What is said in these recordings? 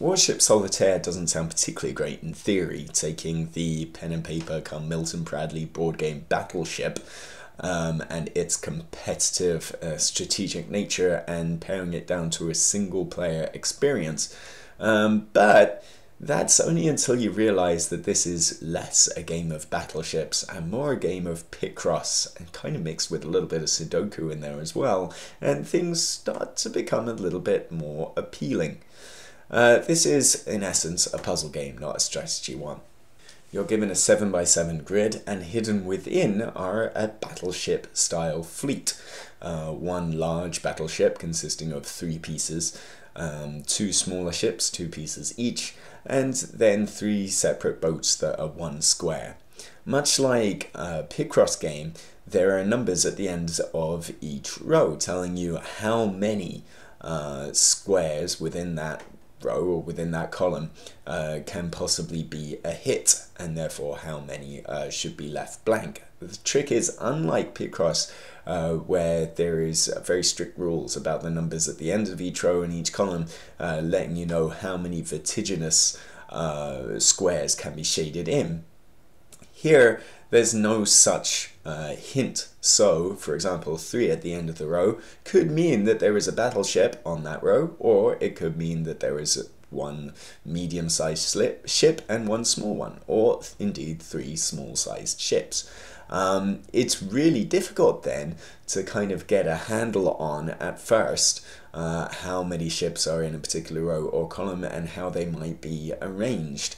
Warship Solitaire doesn't sound particularly great in theory, taking the pen and paper come Milton Bradley board game Battleship and its competitive strategic nature and paring it down to a single player experience. But that's only until you realize that this is less a game of battleships and more a game of Picross, and kind of mixed with a little bit of Sudoku in there as well, and things start to become a little bit more appealing. This is, in essence, a puzzle game, not a strategy one. You're given a 7x7 grid, and hidden within are a battleship-style fleet. One large battleship consisting of 3 pieces, 2 smaller ships, 2 pieces each, and then 3 separate boats that are 1 square. Much like a Picross game, there are numbers at the end of each row telling you how many squares within that row or within that column can possibly be a hit, and therefore how many should be left blank. The trick is, unlike Picross, where there is very strict rules about the numbers at the end of each row and each column, letting you know how many vertiginous squares can be shaded in. Here, there's no such hint. So, for example, 3 at the end of the row could mean that there is a battleship on that row, or it could mean that there is 1 medium-sized ship and 1 small one, or indeed 3 small-sized ships. It's really difficult then to kind of get a handle on at first how many ships are in a particular row or column and how they might be arranged.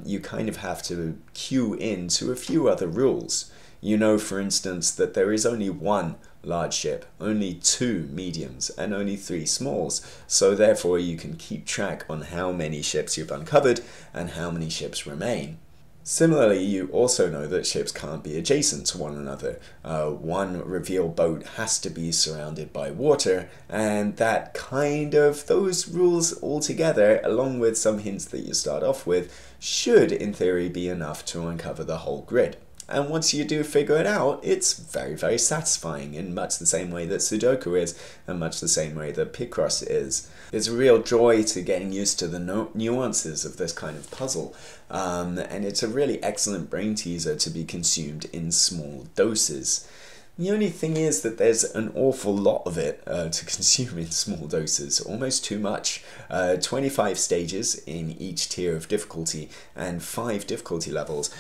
You kind of have to cue into a few other rules. You know, for instance, that there is only 1 large ship, only 2 mediums, and only 3 smalls, so therefore you can keep track on how many ships you've uncovered and how many ships remain. Similarly, you also know that ships can't be adjacent to one another. One reveal boat has to be surrounded by water, and that those rules altogether, along with some hints that you start off with, should in theory be enough to uncover the whole grid. And once you do figure it out, it's very, very satisfying in much the same way that Sudoku is, and much the same way that Picross is. There's a real joy to getting used to the nuances of this kind of puzzle, and it's a really excellent brain teaser to be consumed in small doses. The only thing is that there's an awful lot of it to consume in small doses, almost too much. 25 stages in each tier of difficulty and 5 difficulty levels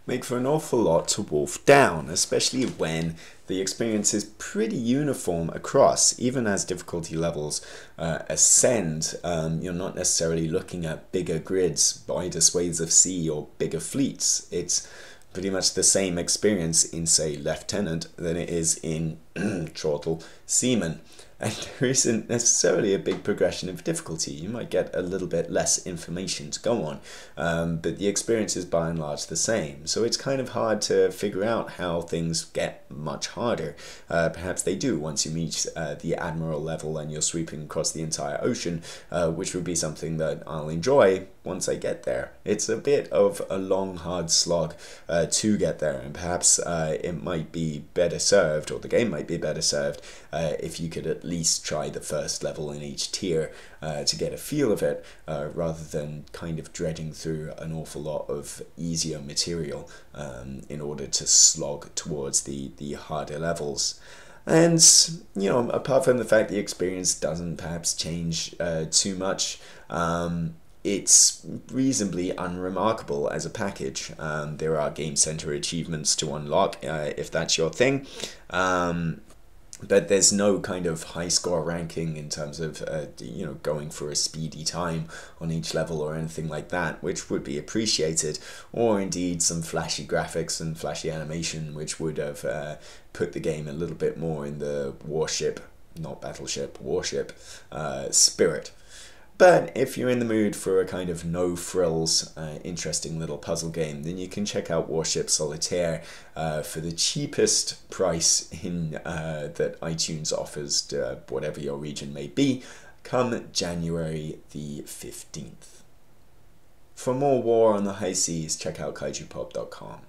make for an awful lot to wolf down, especially when the experience is pretty uniform across. Even as difficulty levels ascend, you're not necessarily looking at bigger grids, wider swathes of sea, or bigger fleets. It's pretty much the same experience in, say, Lieutenant than it is in Chortle Seaman. And there isn't necessarily a big progression of difficulty. You might get a little bit less information to go on, but the experience is by and large the same. So it's kind of hard to figure out how things get much harder. Perhaps they do once you meet the Admiral level and you're sweeping across the entire ocean, which would be something that I'll enjoy once I get there. It's a bit of a long, hard slog to get there, and perhaps it might be better served, or the game might be better served, if you could at least try the first level in each tier to get a feel of it, rather than kind of dredging through an awful lot of easier material in order to slog towards the harder levels. And, you know, apart from the fact the experience doesn't perhaps change too much, it's reasonably unremarkable as a package. There are Game Center achievements to unlock if that's your thing. But there's no kind of high score ranking in terms of you know, going for a speedy time on each level or anything like that, which would be appreciated, or indeed some flashy graphics and flashy animation, which would have put the game a little bit more in the Warship, not Battleship, Warship spirit. But if you're in the mood for a kind of no-frills, interesting little puzzle game, then you can check out Warship Solitaire for the cheapest price that iTunes offers to whatever your region may be, come January the 15th. For more war on the high seas, check out kaijupop.com.